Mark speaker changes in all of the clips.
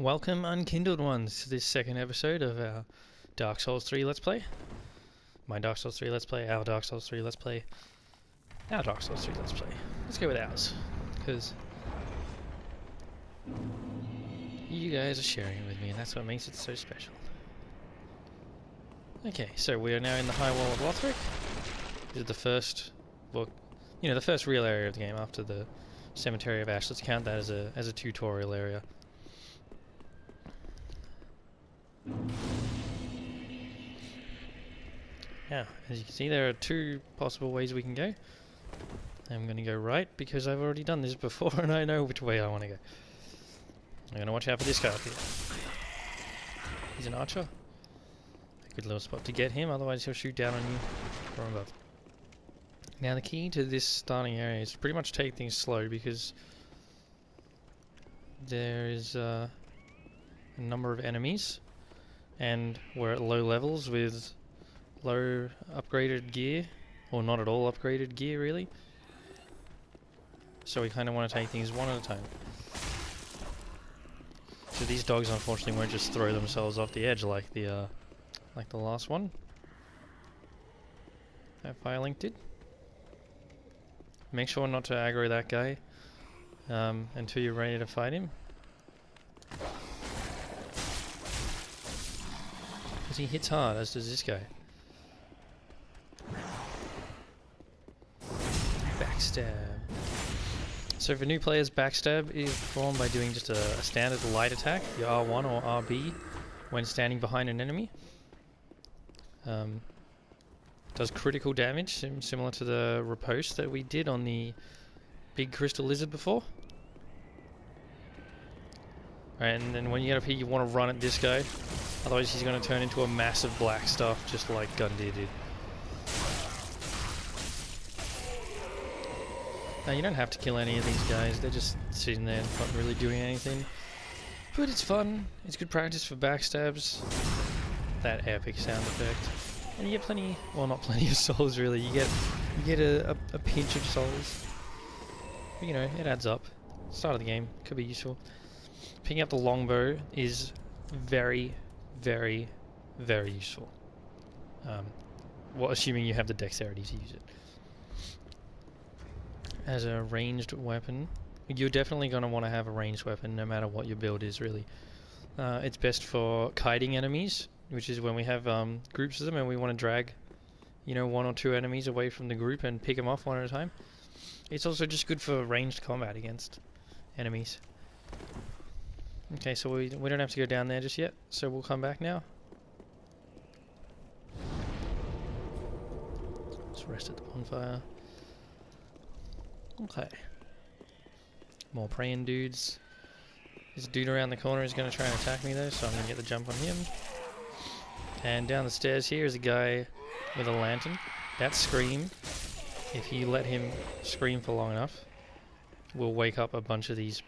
Speaker 1: Welcome, Unkindled ones, to this second episode of our Dark Souls 3 Let's Play. My Dark Souls 3 Let's Play, our Dark Souls 3 Let's Play, our Dark Souls 3 Let's Play. Let's go with ours, because you guys are sharing it with me, and that's what makes it so special. Okay, so we are now in the High Wall of Lothric. This is the first, well, the first real area of the game after the Cemetery of Ash. Let's count that as a tutorial area. Now, as you can see, there are two possible ways we can go. I'm going to go right because I've already done this before and I know which way I want to go. I'm going to watch out for this guy up here. He's an archer. A good little spot to get him, otherwise he'll shoot down on you from above. Now the key to this starting area is to pretty much take things slow because there is a number of enemies and we're at low levels with low upgraded gear, or not at all upgraded gear really. So we kind of want to take things one at a time. So these dogs unfortunately won't just throw themselves off the edge like the last one that Firelink did. Make sure not to aggro that guy until you're ready to fight him, because he hits hard, as does this guy. Backstab. So for new players, backstab is performed by doing just a standard light attack, your R1 or RB, when standing behind an enemy. Does critical damage, similar to the riposte that we did on the big crystal lizard before. Right, and then when you get up here, you want to run at this guy, otherwise he's going to turn into a massive black stuff, just like Gundyr did. Now you don't have to kill any of these guys, they're just sitting there not really doing anything. But it's fun, it's good practice for backstabs. That epic sound effect. And you get plenty, well not plenty of souls really, you get a pinch of souls. But you know, it adds up. Start of the game, could be useful. Picking up the longbow is very, very, very useful. Well, assuming you have the dexterity to use it. As a ranged weapon, you're definitely going to want to have a ranged weapon no matter what your build is really. It's best for kiting enemies, which is when we have groups of them and we want to drag, one or two enemies away from the group and pick them off one at a time. It's also just good for ranged combat against enemies. Okay, so we don't have to go down there just yet, so we'll come back now. Just rest at the bonfire. Okay. More praying dudes. This dude around the corner is going to try and attack me though, so I'm going to get the jump on him. And down the stairs here is a guy with a lantern. That scream, if you let him scream for long enough, will wake up a bunch of these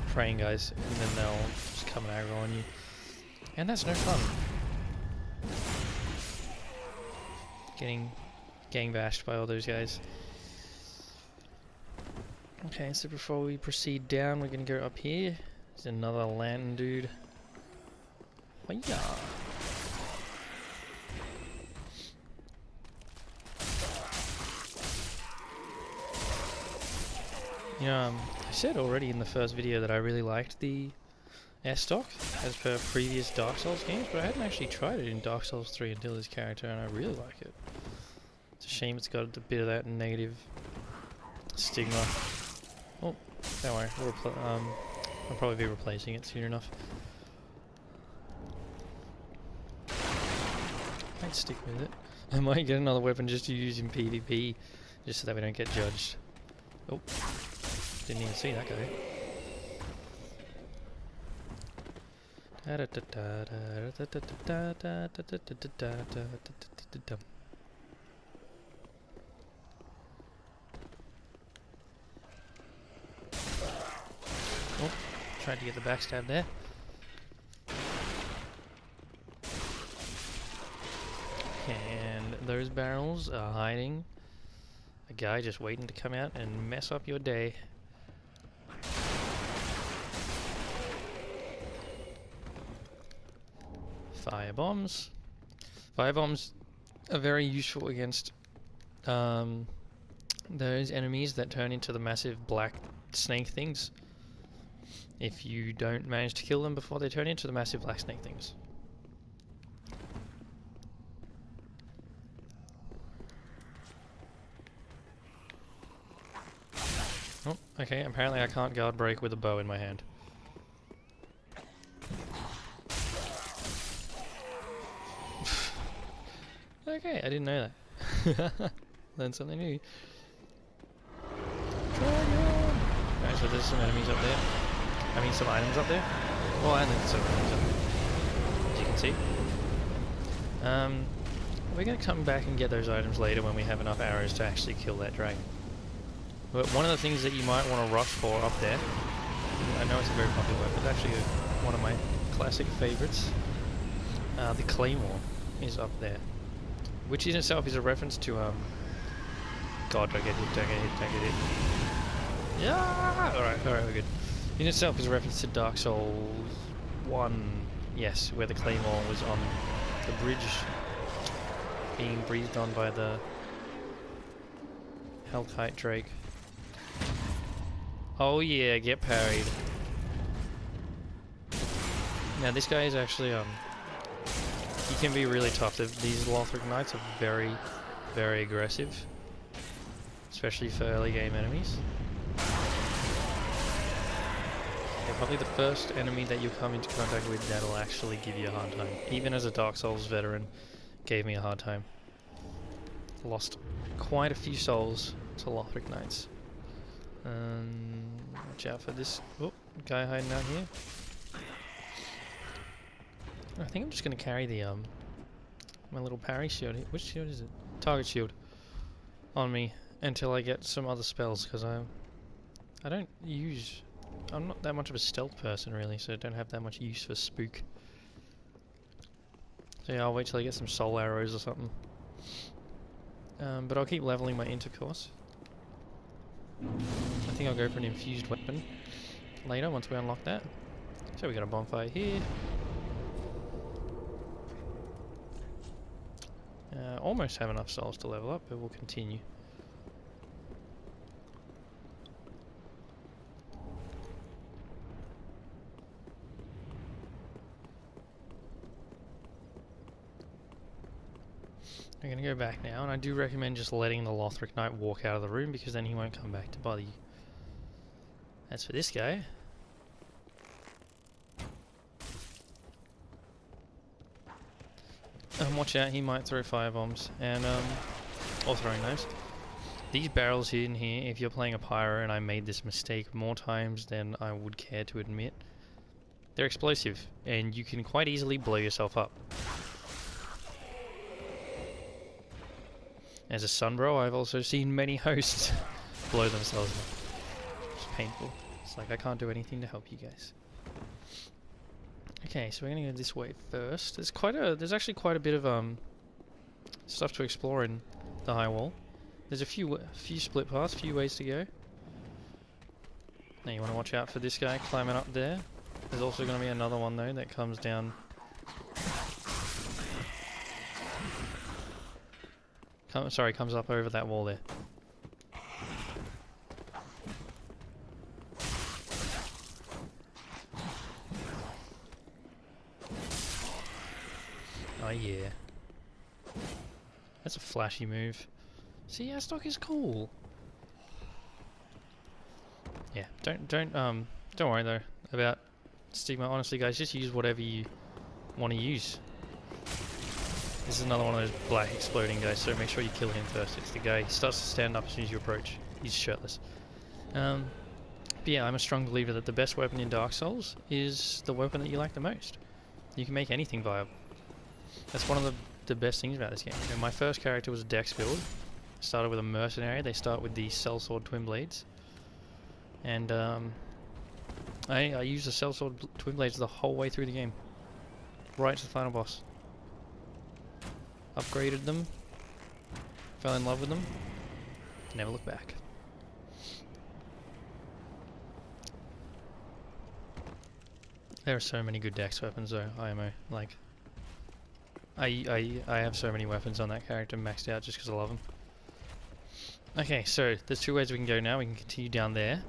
Speaker 1: praying guys, and then they'll just come and aggro on you. And that's no fun. Getting gang bashed by all those guys. Okay, so before we proceed down, we're going to go up here. There's another lantern dude. Hiya! I said already in the first video that I really liked the S-Stock as per previous Dark Souls games, but I hadn't actually tried it in Dark Souls 3 until this character, and I really like it. It's a shame it's got a bit of that negative stigma. Oh, don't worry, I'll probably be replacing it soon enough. I'd stick with it. I might get another weapon just to use in PvP, just so that we don't get judged. Oh, didn't even see that guy. Oh, tried to get the backstab there. And those barrels are hiding a guy just waiting to come out and mess up your day. fire bombs. Fire bombs are very useful against those enemies that turn into the massive black snake things. If you don't manage to kill them before they turn into the massive black snake things. Oh, okay, apparently I can't guard break with a bow in my hand. Okay, I didn't know that. Learned something new. Alright, so there's some enemies up there. I mean some items up there. Well, and there's some items up there, as you can see. We're going to come back and get those items later when we have enough arrows to actually kill that dragon. But one of the things that you might want to rush for up there, I know it's a very popular weapon, it's actually one of my classic favourites. The claymore is up there, which in itself is a reference to God, don't get hit, don't get hit, don't get hit. Yeah. All right, we're good. In itself is a reference to Dark Souls 1, yes, where the claymore was on the bridge, being breathed on by the Hellkite Drake. Oh yeah, get parried. Now this guy is actually he can be really tough. These Lothric Knights are very, very aggressive, especially for early game enemies. They're probably the first enemy that you come into contact with that'll actually give you a hard time. Even as a Dark Souls veteran, gave me a hard time. Lost quite a few souls to Lothric Knights. Watch out for this guy hiding out here. I think I'm just going to carry the my little parry shield. Which shield is it? Target shield on me until I get some other spells, because I'm not that much of a stealth person really, so I don't have that much use for spook. So yeah, I'll wait till I get some soul arrows or something. But I'll keep leveling my intercourse. I think I'll go for an infused weapon later once we unlock that. So we got a bonfire here. Almost have enough souls to level up, but we'll continue. We're going to go back now, and I do recommend just letting the Lothric Knight walk out of the room, because then he won't come back to bother you. As for this guy, watch out, he might throw firebombs, and or throwing those. These barrels in here, if you're playing a pyro, and I made this mistake more times than I would care to admit, they're explosive, and you can quite easily blow yourself up. As a sunbro, I've also seen many hosts blow themselves up. It's painful. It's like I can't do anything to help you guys. Okay, so we're gonna go this way first. There's actually quite a bit of stuff to explore in the high wall. There's a few split paths, few ways to go. Now you want to watch out for this guy climbing up there. There's also going to be another one though that comes down. Comes up over that wall there. Oh yeah. That's a flashy move. See, Astok is cool. Yeah, don't worry though about stigma. Honestly, guys, just use whatever you want to use. This is another one of those black exploding guys, so make sure you kill him first. It's the guy, he starts to stand up as soon as you approach. He's shirtless. But yeah, I'm a strong believer that the best weapon in Dark Souls is the weapon that you like the most. You can make anything viable. That's one of the best things about this game. You know, my first character was a Dex build. I started with a mercenary. They start with the Sellsword Twin Blades. And I used the Sellsword Twin Blades the whole way through the game. Right to the final boss. Upgraded them. Fell in love with them. Never looked back. There are so many good Dex weapons though, IMO. Like, I have so many weapons on that character maxed out just because I love them. Okay, so there's two ways we can go now. We can continue down there,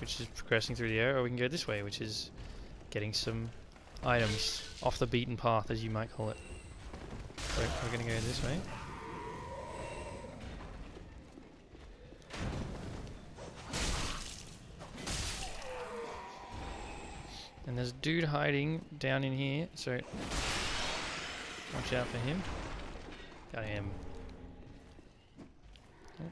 Speaker 1: which is progressing through the area, or we can go this way, which is getting some items off the beaten path, as you might call it. So we're going to go this way. And there's a dude hiding down in here, so watch out for him. Got him. Oh.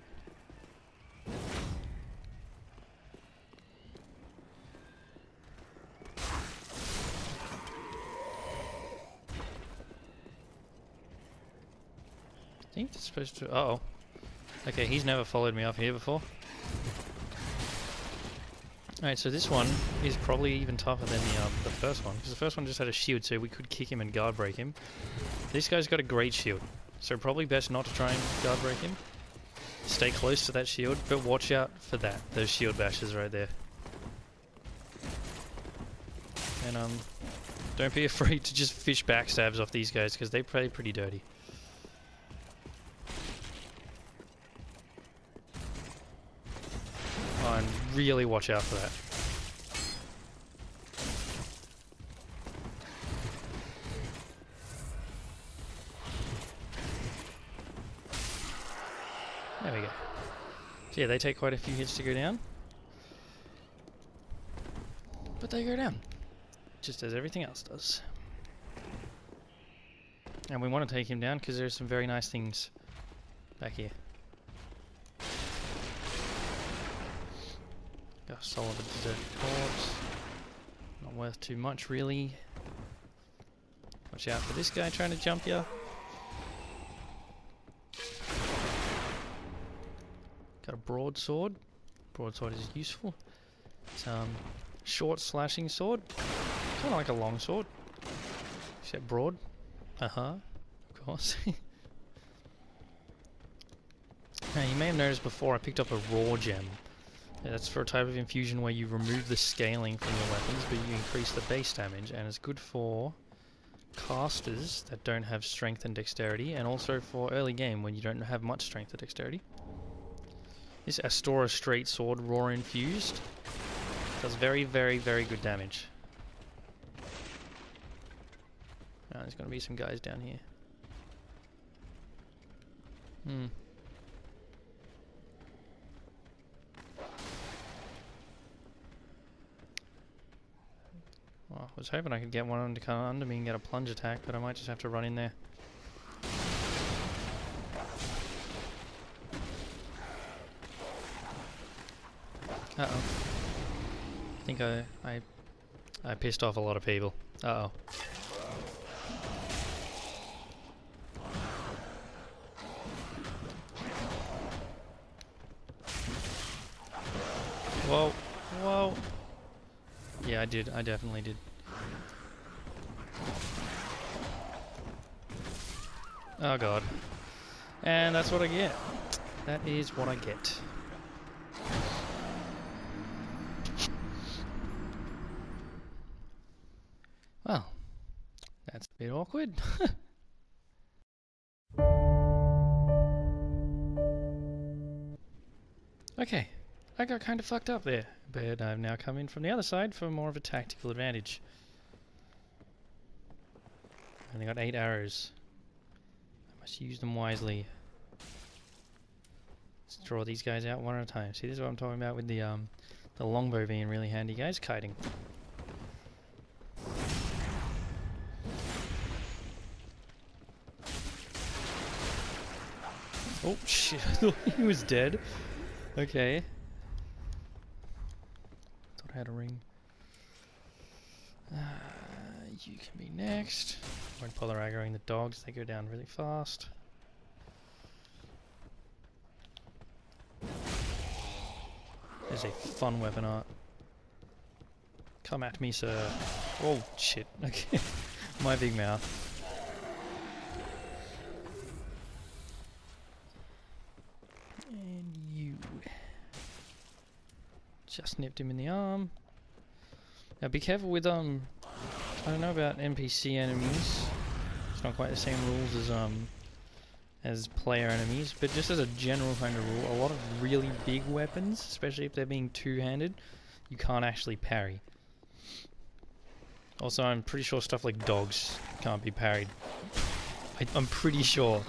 Speaker 1: I think it's supposed to... Uh-oh. Okay, he's never followed me up here before. Alright, so this one is probably even tougher than the first one, because the first one just had a shield, so we could kick him and guard break him. This guy's got a great shield, so probably best not to try and guard break him. Stay close to that shield, but watch out for that, those shield bashes right there. And don't be afraid to just fish backstabs off these guys, because they play pretty dirty. Oh, and really watch out for that. There we go. So yeah, they take quite a few hits to go down. But they go down. Just as everything else does. And we want to take him down because there's some very nice things back here. Got soul of a deserted corpse. Not worth too much really. Watch out for this guy trying to jump you. Got a broadsword. Broadsword is useful. It's short slashing sword. Kind of like a long sword. Except broad. Of course. Now you may have noticed before I picked up a raw gem. Yeah, that's for a type of infusion where you remove the scaling from your weapons, but you increase the base damage, and it's good for casters that don't have strength and dexterity, and also for early game when you don't have much strength or dexterity. This Astora Straight Sword, raw infused, does very, very, very good damage. Now there's going to be some guys down here. Well, I was hoping I could get one of them to come under me and get a plunge attack, but I might just have to run in there. Uh-oh. I think I pissed off a lot of people. Uh-oh. Whoa. Whoa. Yeah, I did. I definitely did. Oh god. And that's what I get. That is what I get. Well, that's a bit awkward. Okay, I got kind of fucked up there, but I've now come in from the other side for more of a tactical advantage. Only got 8 arrows. I must use them wisely. Let's draw these guys out one at a time. See, this is what I'm talking about with the longbow being really handy, guys. Kiting. Oh shit! I thought he was dead. Okay. Thought I had a ring. You can be next. Won't bother aggroing the dogs, they go down really fast. There's a fun weapon art. Come at me, sir. Oh shit, okay. My big mouth. And you. Just nipped him in the arm. Now be careful with I don't know about NPC enemies. It's not quite the same rules as player enemies, but just as a general kind of rule, a lot of really big weapons, especially if they're being two-handed, you can't actually parry. Also, I'm pretty sure stuff like dogs can't be parried. I'm pretty sure.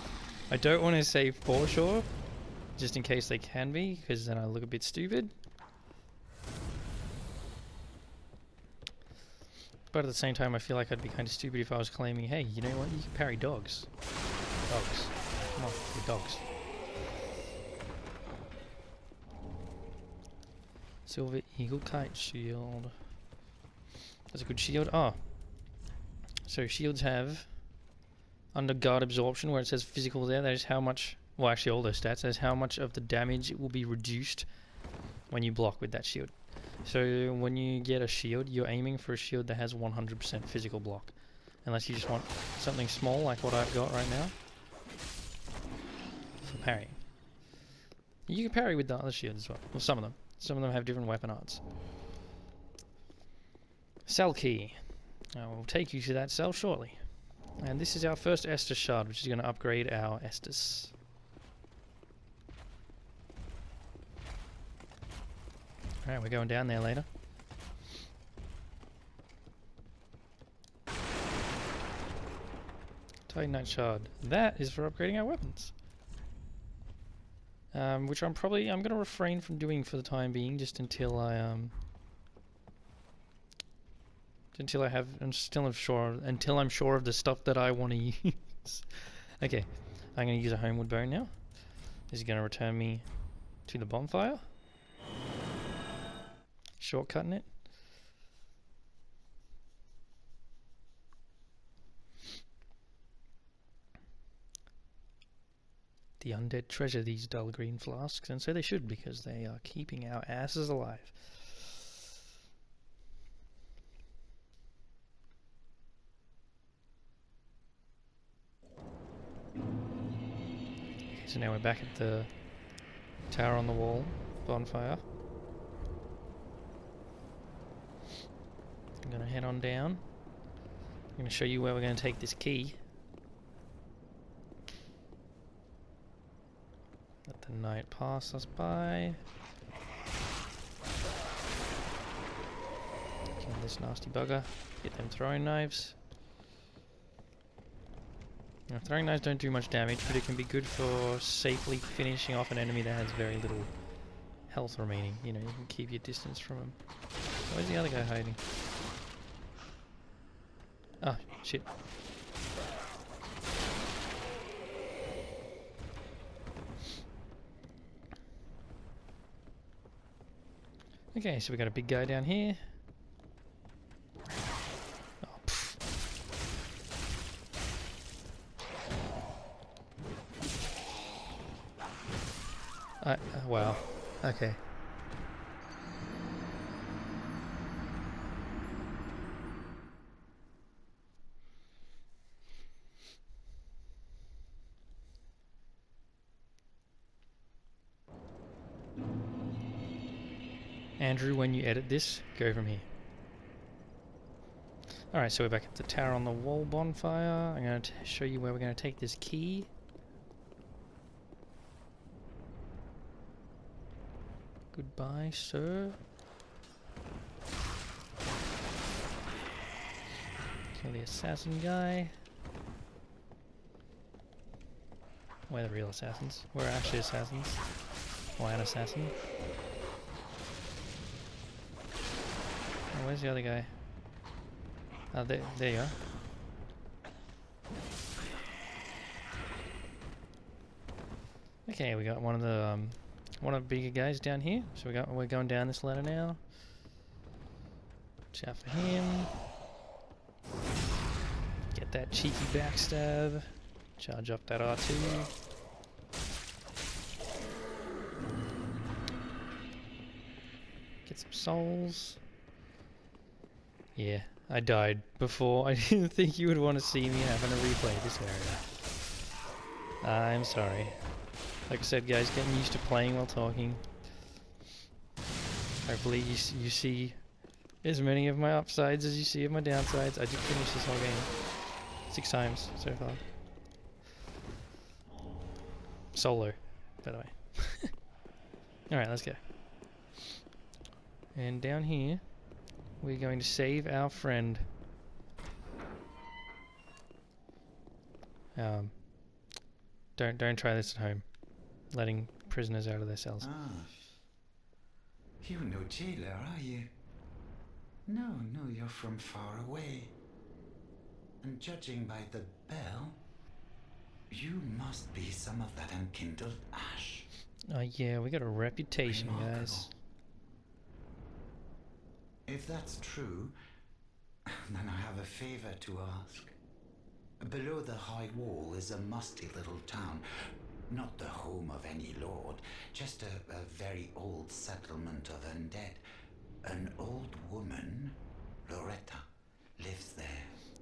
Speaker 1: I don't want to say for sure, just in case they can be, because then I look a bit stupid. But at the same time, I feel like I'd be kind of stupid if I was claiming, hey, you know what, you can parry dogs. Dogs. Come on, you're dogs. Silver Eagle Kite Shield. That's a good shield. Oh. So shields have, under guard absorption, where it says physical there, that is how much, well actually all those stats, that is how much of the damage will be reduced when you block with that shield. So when you get a shield, you're aiming for a shield that has 100% physical block. Unless you just want something small like what I've got right now. For parrying. You can parry with the other shields as well. Well, some of them. Some of them have different weapon arts. Cell key. I will take you to that cell shortly. And this is our first Estus shard, which is going to upgrade our Estus. Alright, we're going down there later. Titanite shard. That is for upgrading our weapons. Which I'm going to refrain from doing for the time being, just until I'm sure of the stuff that I want to use. Okay, I'm going to use a Homewood Bone now. This is going to return me to the bonfire. Shortcutting it. The undead treasure these dull green flasks, and so they should, because they are keeping our asses alive. So now we're back at the tower on the wall bonfire. I'm going to head on down. I'm going to show you where we're going to take this key. Let the night pass us by. Kill this nasty bugger. Get them throwing knives. Now, throwing knives don't do much damage, but it can be good for safely finishing off an enemy that has very little health remaining. You know, you can keep your distance from them. Where's the other guy hiding? Ah, shit. Okay, so we got a big guy down here. Oh, pfft. Wow. Okay. Andrew, when you edit this, go from here. Alright, so we're back at the tower on the wall bonfire. I'm going to show you where we're going to take this key. Goodbye, sir. Kill the assassin guy. We're the real assassins. We're actually assassins. Or an assassin. Oh, where's the other guy? Oh, there you are. Okay, we got one of the bigger guys down here. So we're going down this ladder now. Watch out for him. Get that cheeky backstab. Charge up that R2. Get some souls. Yeah, I died before. I didn't think you would want to see me having to replay this area. I'm sorry. Like I said, guys, getting used to playing while talking. Hopefully you see as many of my upsides as you see of my downsides. I just finished this whole game. 6 times so far. Solo, by the way. Alright, let's go. And down here, we're going to save our friend. Don't try this at home. Letting prisoners out of their cells.
Speaker 2: Ah. You're no jailer, are you? No, you're from far away. And judging by the bell, you must be some of that unkindled ash.
Speaker 1: Oh yeah, we got a reputation,
Speaker 2: Remarkable.
Speaker 1: guys.
Speaker 2: If that's true, then I have a favor to ask. Below the high wall is a musty little town. Not the home of any lord, just a very old settlement of undead. An old woman, Loretta, lives there.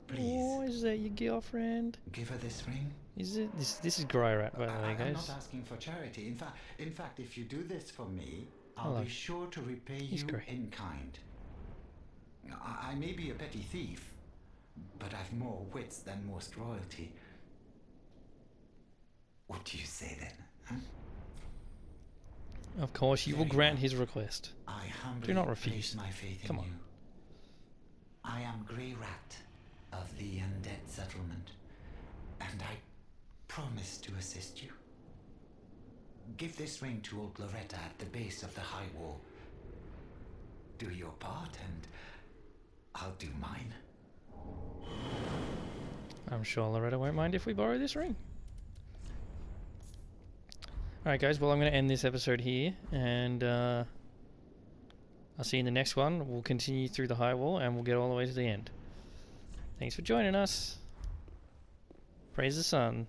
Speaker 2: Please.
Speaker 1: Oh, is that your girlfriend?
Speaker 2: Give her this ring.
Speaker 1: Is it? This is Gryrat, by the way,
Speaker 2: I'm
Speaker 1: guys.
Speaker 2: not asking for charity. In fact, if you do this for me, I'll
Speaker 1: Hello.
Speaker 2: be sure to repay
Speaker 1: He's
Speaker 2: you
Speaker 1: great.
Speaker 2: in kind. I may be a petty thief, but I've more wits than most royalty. What do you say then? Huh?
Speaker 1: Of course, you will
Speaker 2: Very
Speaker 1: grant
Speaker 2: well.
Speaker 1: his request.
Speaker 2: I humbly
Speaker 1: Do not
Speaker 2: place
Speaker 1: refuse.
Speaker 2: my faith
Speaker 1: Come
Speaker 2: in
Speaker 1: on.
Speaker 2: you. I am Grey Rat of the undead settlement, and I promise to assist you. Give this ring to old Loretta at the base of the high wall. Do your part, and I'll do mine.
Speaker 1: I'm sure Loretta won't mind if we borrow this ring. Alright guys, well I'm going to end this episode here, and I'll see you in the next one. We'll continue through the high wall, and we'll get all the way to the end. Thanks for joining us. Praise the sun.